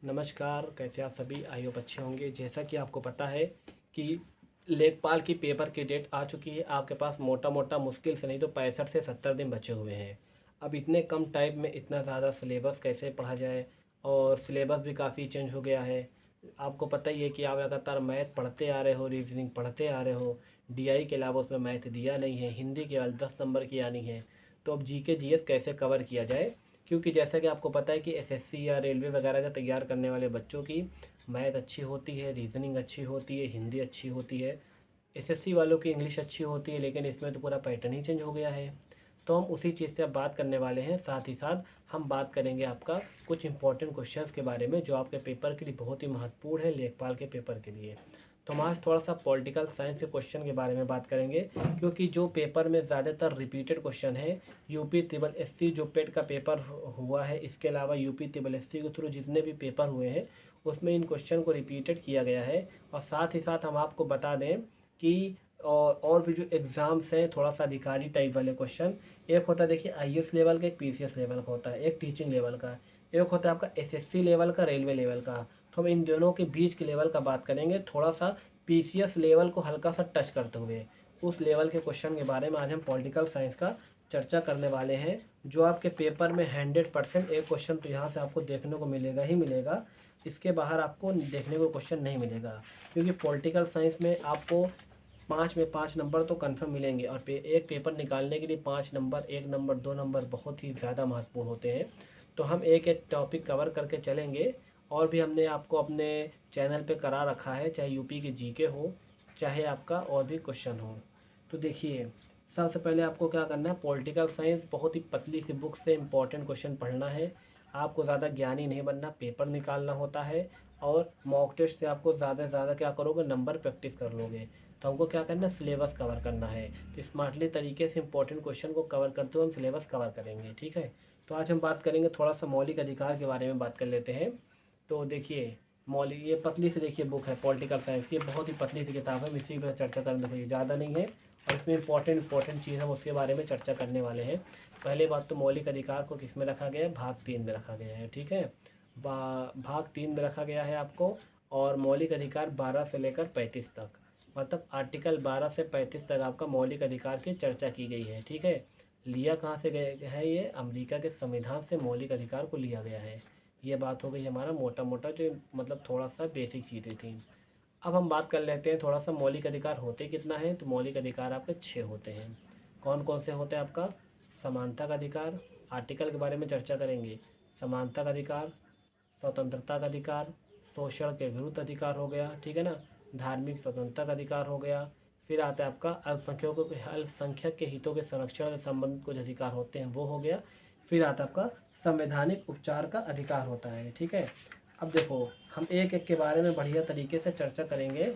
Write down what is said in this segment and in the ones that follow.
नमस्कार, कैसे आप सभी? आई होप अच्छे होंगे। जैसा कि आपको पता है कि लेखपाल की पेपर की डेट आ चुकी है। आपके पास मोटा मोटा मुश्किल से नहीं तो 65 से 70 दिन बचे हुए हैं। अब इतने कम टाइम में इतना ज़्यादा सिलेबस कैसे पढ़ा जाए, और सिलेबस भी काफ़ी चेंज हो गया है। आपको पता ही है कि आप लगातार मैथ पढ़ते आ रहे हो, रीजनिंग पढ़ते आ रहे हो। डीआई के अलावा उसमें मैथ दिया नहीं है, हिंदी केवल 10 नंबर की आनी है। तो अब जीके जीएस कैसे कवर किया जाए, क्योंकि जैसा कि आपको पता है कि एसएससी या रेलवे वगैरह का तैयार करने वाले बच्चों की मैथ अच्छी होती है, रीजनिंग अच्छी होती है, हिंदी अच्छी होती है। एसएससी वालों की इंग्लिश अच्छी होती है, लेकिन इसमें तो पूरा पैटर्न ही चेंज हो गया है। तो हम उसी चीज़ से अब बात करने वाले हैं। साथ ही साथ हम बात करेंगे आपका कुछ इंपॉर्टेंट क्वेश्चंस के बारे में जो आपके पेपर के लिए बहुत ही महत्वपूर्ण है, लेखपाल के पेपर के लिए। तो हम आज थोड़ा सा पॉलिटिकल साइंस के क्वेश्चन के बारे में बात करेंगे, क्योंकि जो पेपर में ज़्यादातर रिपीटेड क्वेश्चन है यूपी ट्रिपल एससी जो पेट का पेपर हुआ है, इसके अलावा यूपी ट्रिपल एससी के थ्रू जितने भी पेपर हुए हैं उसमें इन क्वेश्चन को रिपीटेड किया गया है। और साथ ही साथ हम आपको बता दें कि और भी जो एग्ज़ाम्स हैं थोड़ा सा अधिकारी टाइप वाले क्वेश्चन, एक होता है देखिए आईएएस लेवल का, एक पीसीएस लेवल का होता है, एक टीचिंग लेवल का, एक होता है आपका एसएससी लेवल का, रेलवे लेवल का। तो हम इन दोनों के बीच के लेवल का बात करेंगे, थोड़ा सा पीसीएस लेवल को हल्का सा टच करते हुए उस लेवल के क्वेश्चन के बारे में आज हम पॉलिटिकल साइंस का चर्चा करने वाले हैं। जो आपके पेपर में 100% एक क्वेश्चन तो यहाँ से आपको देखने को मिलेगा ही मिलेगा, इसके बाहर आपको देखने को क्वेश्चन नहीं मिलेगा। क्योंकि पॉलिटिकल साइंस में आपको 5 में 5 नंबर तो कन्फर्म मिलेंगे, और एक पेपर निकालने के लिए 5 नंबर, 1 नंबर, 2 नंबर बहुत ही ज़्यादा महत्वपूर्ण होते हैं। तो हम एक एक टॉपिक कवर करके चलेंगे। और भी हमने आपको अपने चैनल पे करा रखा है, चाहे यूपी की जीके हो, चाहे आपका और भी क्वेश्चन हो। तो देखिए, सबसे पहले आपको क्या करना है, पॉलिटिकल साइंस बहुत ही पतली सी बुक से इंपॉर्टेंट क्वेश्चन पढ़ना है। आपको ज़्यादा ज्ञानी नहीं बनना, पेपर निकालना होता है। और मॉक टेस्ट से आपको ज़्यादा से ज़्यादा क्या करोगे, नंबर प्रैक्टिस कर लोगे। तो हमको क्या करना है, सिलेबस कवर करना है। तो स्मार्टली तरीके से इंपॉर्टेंट क्वेश्चन को कवर करते हुए हम सिलेबस कवर करेंगे, ठीक है। तो आज हम बात करेंगे थोड़ा सा मौलिक अधिकार के बारे में बात कर लेते हैं। तो देखिए, मौलिक ये पतली सी देखिए बुक है पॉलिटिकल साइंस की, बहुत ही पतली सी किताब है, इसी पर चर्चा करने के लिए ज़्यादा नहीं है। और इसमें इंपॉर्टेंट चीज़ हम उसके बारे में चर्चा करने वाले हैं। पहले बात तो मौलिक अधिकार को किस में रखा गया है, भाग 3 में रखा गया है, ठीक है। भाग 3 में रखा गया है आपको। और मौलिक अधिकार 12 से लेकर 35 तक, मतलब आर्टिकल 12 से 35 तक आपका मौलिक अधिकार की चर्चा की गई है, ठीक है। लिया कहाँ से गया है, ये अमेरिका के संविधान से मौलिक अधिकार को लिया गया है। ये बात हो गई हमारा मोटा मोटा जो मतलब थोड़ा सा बेसिक चीज़ें थी। अब हम बात कर लेते हैं थोड़ा सा मौलिक अधिकार होते कितना है। तो मौलिक अधिकार आपके 6 होते हैं। कौन कौन से होते हैं आपका, समानता का अधिकार, आर्टिकल के बारे में चर्चा करेंगे। समानता का अधिकार, स्वतंत्रता का अधिकार, शोषण के विरुद्ध अधिकार हो गया, ठीक है ना। धार्मिक स्वतंत्रता का अधिकार हो गया। फिर आता है आपका अल्पसंख्यक के हितों के संरक्षण से संबंधित कुछ अधिकार होते हैं, वो हो गया। फिर आता है आपका संवैधानिक उपचार का अधिकार होता है, ठीक है। अब देखो, हम एक एक के बारे में बढ़िया तरीके से चर्चा करेंगे,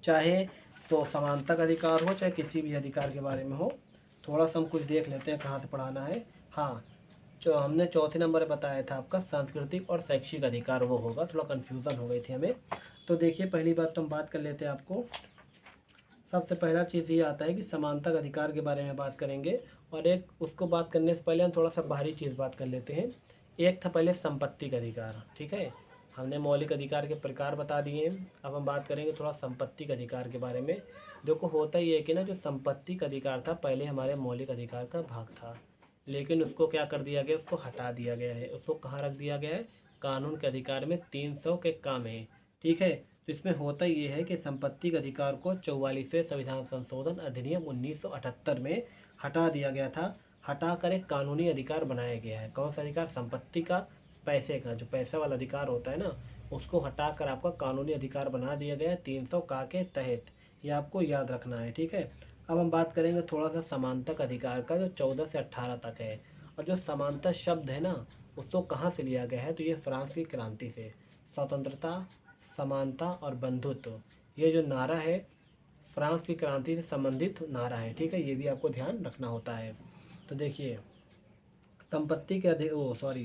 चाहे तो समानता का अधिकार हो चाहे किसी भी अधिकार के बारे में हो। थोड़ा सा हम कुछ देख लेते हैं कहाँ से पढ़ाना है। हाँ, जो हमने चौथे नंबर पर बताया था आपका सांस्कृतिक और शैक्षिक अधिकार, वो होगा। थोड़ा कन्फ्यूज़न हो गई थी हमें। तो देखिए, पहली बात तो हम बात कर लेते हैं आपको। सबसे पहला चीज़ ये आता है कि समानता का अधिकार के बारे में बात करेंगे। और एक उसको बात करने से पहले हम थोड़ा सा बाहरी चीज़ बात कर लेते हैं। एक था पहले संपत्ति का अधिकार, ठीक है। हमने मौलिक अधिकार के प्रकार बता दिए। अब हम बात करेंगे थोड़ा संपत्ति का अधिकार के बारे में। देखो, होता ये है कि ना, जो संपत्ति का अधिकार था पहले हमारे मौलिक अधिकार का भाग था, लेकिन उसको क्या कर दिया गया, उसको हटा दिया गया है। उसको कहाँ रख दिया गया है, कानून के अधिकार में 300 के काम में, ठीक है। तो इसमें होता ये है कि संपत्ति के अधिकार को 44वें संविधान संशोधन अधिनियम 1978 में हटा दिया गया था। हटाकर एक कानूनी अधिकार बनाया गया है। कौन सा अधिकार, संपत्ति का, पैसे का, जो पैसा वाला अधिकार होता है ना, उसको हटाकर आपका कानूनी अधिकार बना दिया गया है 300 का के तहत। ये आपको याद रखना है, ठीक है। अब हम बात करेंगे थोड़ा सा समानता अधिकार का, जो 14 से 18 तक है। और जो समानता शब्द है ना, उसको कहाँ से लिया गया है, तो ये फ्रांस की क्रांति से। स्वतंत्रता, समानता और बंधुत्व, ये जो नारा है फ्रांस की क्रांति से संबंधित नारा है, ठीक है। ये भी आपको ध्यान रखना होता है। तो देखिए, संपत्ति के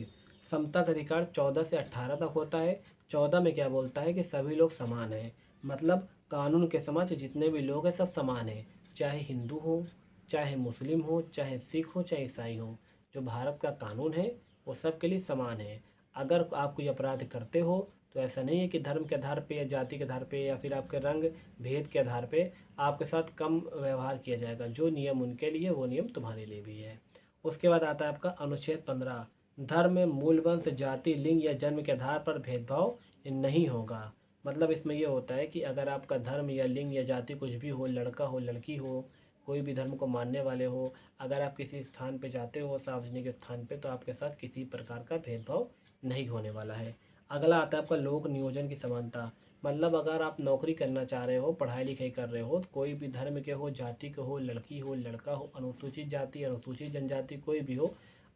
समता का अधिकार 14 से 18 तक होता है। 14 में क्या बोलता है कि सभी लोग समान हैं, मतलब कानून के समक्ष जितने भी लोग हैं सब समान हैं, चाहे हिंदू हो, चाहे मुस्लिम हो, चाहे सिख हो, चाहे ईसाई हो। जो भारत का कानून है वो सबके लिए समान है। अगर आप कोई अपराध करते हो तो ऐसा नहीं है कि धर्म के आधार पे या जाति के आधार पे या फिर आपके रंग भेद के आधार पे आपके साथ कम व्यवहार किया जाएगा। जो नियम उनके लिए वो नियम तुम्हारे लिए भी है। उसके बाद आता है आपका अनुच्छेद 15, धर्म में मूल वंश जाति लिंग या जन्म के आधार पर भेदभाव नहीं होगा। मतलब इसमें ये होता है कि अगर आपका धर्म या लिंग या जाति कुछ भी हो, लड़का हो लड़की हो, कोई भी धर्म को मानने वाले हो, अगर आप किसी स्थान पे जाते हो सार्वजनिक स्थान पे तो आपके साथ किसी प्रकार का भेदभाव नहीं होने वाला है। अगला आता है आपका लोक नियोजन की समानता। मतलब अगर आप नौकरी करना चाह रहे हो, पढ़ाई लिखाई कर रहे हो, तो कोई भी धर्म के हो, जाति के हो, लड़की हो लड़का हो, अनुसूचित जाति अनुसूचित जनजाति कोई भी हो,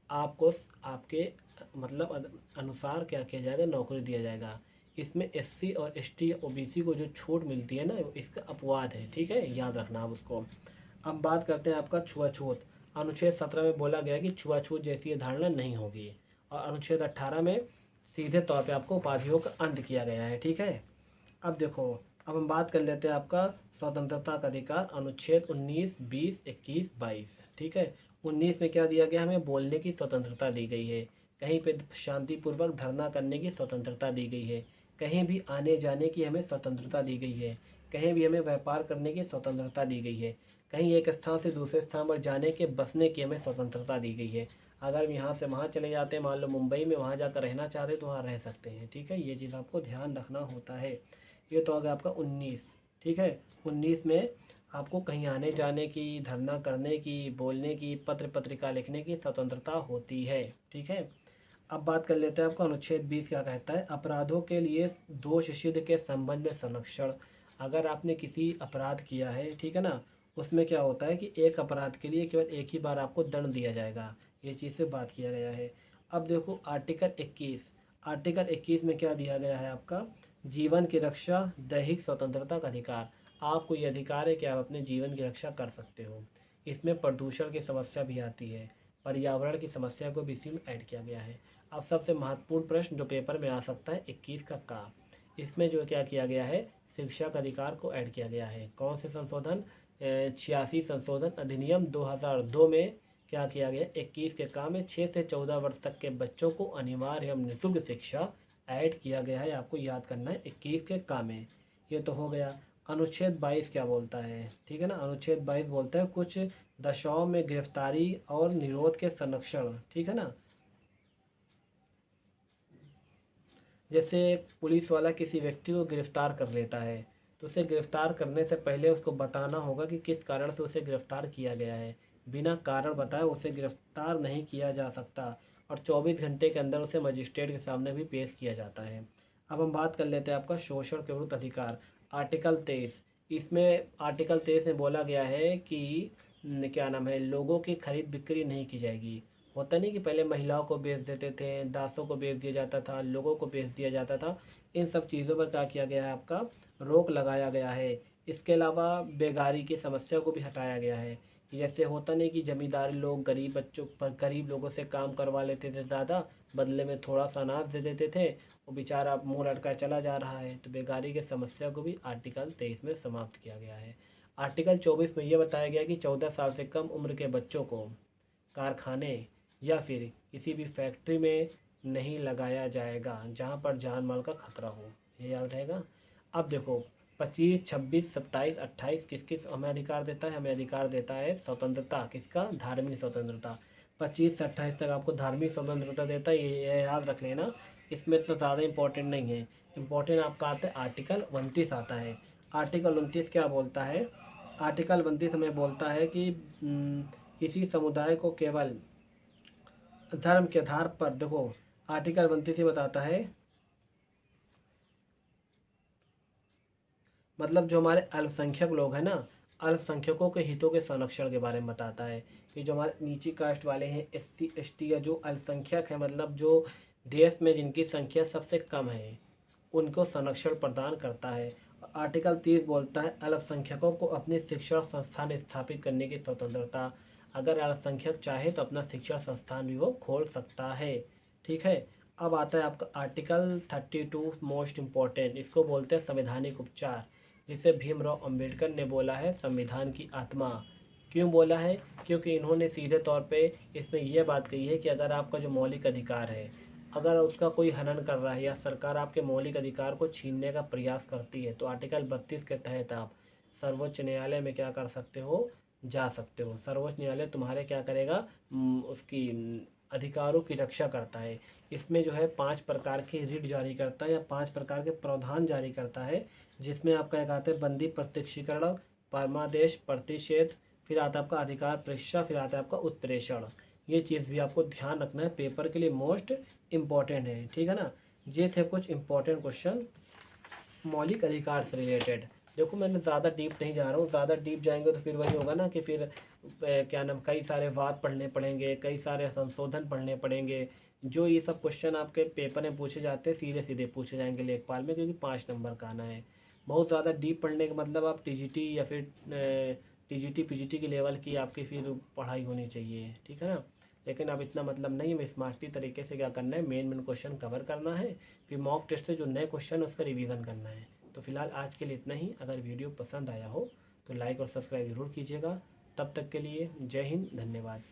आपको आपके मतलब अनुसार क्या किया जाएगा, नौकरी दिया जाएगा। इसमें एससी और एसटी ओबीसी को जो छूट मिलती है ना, इसका अपवाद है। ठीक है, याद रखना आप उसको। अब बात करते हैं आपका छुआछूत। अनुच्छेद 17 में बोला गया है कि छुआछूत जैसी धारणा नहीं होगी। और अनुच्छेद 18 में सीधे तौर पे आपको उपाधियों का अंत किया गया है। ठीक है, अब देखो, अब हम बात कर लेते हैं आपका स्वतंत्रता का अधिकार, अनुच्छेद 19, 20, 21, 22। ठीक है, 19 में क्या दिया गया, हमें बोलने की स्वतंत्रता दी गई है, कहीं पे शांतिपूर्वक धरना करने की स्वतंत्रता दी गई है, कहीं भी आने जाने की हमें स्वतंत्रता दी गई है, कहीं भी हमें व्यापार करने की स्वतंत्रता दी गई है, कहीं एक स्थान से दूसरे स्थान पर जाने के बसने की हमें स्वतंत्रता दी गई है। अगर हम यहाँ से वहाँ चले जाते हैं, मान लो मुंबई में, वहाँ जाकर रहना चाहते हैं तो वहाँ रह सकते हैं। ठीक है, ये चीज़ आपको ध्यान रखना होता है। ये तो आ गया आपका 19। ठीक है, 19 में आपको कहीं आने जाने की, धरना करने की, बोलने की, पत्र पत्रिका लिखने की स्वतंत्रता होती है। ठीक है, अब बात कर लेते हैं आपका अनुच्छेद 20 क्या कहता है, अपराधों के लिए दोष सिद्ध के संबंध में संरक्षण। अगर आपने किसी अपराध किया है, ठीक है ना, उसमें क्या होता है कि एक अपराध के लिए केवल एक ही बार आपको दंड दिया जाएगा। ये चीज़ से बात किया गया है। अब देखो आर्टिकल 21, आर्टिकल 21 में क्या दिया गया है आपका, जीवन की रक्षा, दैहिक स्वतंत्रता का अधिकार। आपको ये अधिकार है कि आप अपने जीवन की रक्षा कर सकते हो। इसमें प्रदूषण की समस्या भी आती है, पर्यावरण की समस्या को भी इसी में ऐड किया गया है। अब सबसे महत्वपूर्ण प्रश्न जो पेपर में आ सकता है 21 का, इसमें जो क्या किया गया है, शिक्षा का अधिकार को ऐड किया गया है। कौन से संशोधन, 86 संशोधन अधिनियम 2002 में क्या किया गया, 21 के काम में 6 से 14 वर्ष तक के बच्चों को अनिवार्य एवं निःशुल्क शिक्षा ऐड किया गया है। आपको याद करना है 21 के काम में। ये तो हो गया। अनुच्छेद 22 क्या बोलता है, ठीक है ना, अनुच्छेद 22 बोलता है कुछ दशाओं में गिरफ्तारी और निरोध के संरक्षण। ठीक है ना, जैसे पुलिस वाला किसी व्यक्ति को गिरफ्तार कर लेता है तो उसे गिरफ्तार करने से पहले उसको बताना होगा कि किस कारण से उसे गिरफ्तार किया गया है। बिना कारण बताए उसे गिरफ्तार नहीं किया जा सकता और 24 घंटे के अंदर उसे मजिस्ट्रेट के सामने भी पेश किया जाता है। अब हम बात कर लेते हैं आपका शोषण के विरुद्ध अधिकार, आर्टिकल 23। इसमें आर्टिकल 23 में बोला गया है कि क्या नाम है, लोगों की खरीद बिक्री नहीं की जाएगी। होता नहीं कि पहले महिलाओं को बेच देते थे, दासों को बेच दिया जाता था, लोगों को बेच दिया जाता था। इन सब चीज़ों पर क्या किया गया है, आपका रोक लगाया गया है। इसके अलावा बेगारी की समस्या को भी हटाया गया है। जैसे होता नहीं कि जमींदार लोग गरीब बच्चों पर, गरीब लोगों से काम करवा लेते थे ज़्यादा, बदले में थोड़ा सा अनाज दे देते थे, वो बेचारा मुँह लटका चला जा रहा है। तो बेगारी की समस्या को भी आर्टिकल 23 में समाप्त किया गया है। आर्टिकल 24 में यह बताया गया कि 14 साल से कम उम्र के बच्चों को कारखाने या फिर किसी भी फैक्ट्री में नहीं लगाया जाएगा जहां पर जान माल का खतरा हो। ये याद रहेगा। अब देखो 25, 26, 27, 28 किस किस हमें अधिकार देता है, हमें अधिकार देता है स्वतंत्रता, किसका, धार्मिक स्वतंत्रता। 25 से 28 तक आपको धार्मिक स्वतंत्रता देता है, ये याद रख लेना। इसमें इतना ज़्यादा इंपॉर्टेंट नहीं है। इंपॉर्टेंट आपका आता है आर्टिकल 29 आता है। आर्टिकल 29 क्या बोलता है, आर्टिकल 29 हमें बोलता है कि किसी समुदाय को केवल धर्म के आधार पर, देखो आर्टिकल 29 ही बताता है, मतलब जो हमारे अल्पसंख्यक लोग हैं ना, अल्पसंख्यकों के हितों के संरक्षण के बारे में बताता है कि जो हमारे नीची कास्ट वाले हैं, एससी एसटी या जो अल्पसंख्यक हैं, मतलब जो देश में जिनकी संख्या सबसे कम है, उनको संरक्षण प्रदान करता है। आर्टिकल 30 बोलता है अल्पसंख्यकों को अपनी शिक्षण संस्थान स्थापित करने की स्वतंत्रता। अगर अल्पसंख्यक चाहे तो अपना शिक्षण संस्थान भी वो खोल सकता है। ठीक है, अब आता है आपका आर्टिकल 32 मोस्ट इम्पॉर्टेंट, इसको बोलते हैं संवैधानिक उपचार, जिसे भीमराव अंबेडकर ने बोला है संविधान की आत्मा। क्यों बोला है, क्योंकि इन्होंने सीधे तौर पे इसमें यह बात कही है कि अगर आपका जो मौलिक अधिकार है, अगर उसका कोई हनन कर रहा है या सरकार आपके मौलिक अधिकार को छीनने का प्रयास करती है तो आर्टिकल 32 के तहत आप सर्वोच्च न्यायालय में क्या कर सकते हो, जा सकते हो। सर्वोच्च न्यायालय तुम्हारे क्या करेगा, उसकी अधिकारों की रक्षा करता है। इसमें जो है 5 प्रकार की रिट जारी करता है या 5 प्रकार के प्रावधान जारी करता है, जिसमें आपका एक आता है बंदी प्रत्यक्षीकरण, परमादेश, प्रतिषेध, फिर आता है आपका अधिकार परीक्षा, फिर आता है आपका उत्प्रेषण। ये चीज़ भी आपको ध्यान रखना है, पेपर के लिए मोस्ट इम्पॉर्टेंट है, ठीक है ना। ये थे कुछ इम्पॉर्टेंट क्वेश्चन मौलिक अधिकार से रिलेटेड। देखो मैंने ज़्यादा डीप नहीं जा रहा हूँ, ज़्यादा डीप जाएंगे तो फिर वही होगा ना कि फिर क्या नाम, कई सारे वाद पढ़ने पड़ेंगे, कई सारे संशोधन पढ़ने पड़ेंगे। जो ये सब क्वेश्चन आपके पेपर में पूछे जाते हैं सीधे सीधे पूछे जाएंगे लेखपाल में, क्योंकि 5 नंबर का आना है। बहुत ज़्यादा डीप पढ़ने का मतलब आप टीजीटी या फिर टीजीटी पीजीटी की लेवल की आपकी फिर पढ़ाई होनी चाहिए, ठीक है ना। लेकिन अब इतना मतलब नहीं है, स्मार्टली तरीके से क्या करना है, मेन मेन क्वेश्चन कवर करना है, फिर मॉक टेस्ट से जो नए क्वेश्चन है उसका रिवीजन करना है। तो फिलहाल आज के लिए इतना ही। अगर वीडियो पसंद आया हो तो लाइक और सब्सक्राइब ज़रूर कीजिएगा। तब तक के लिए जय हिंद, धन्यवाद।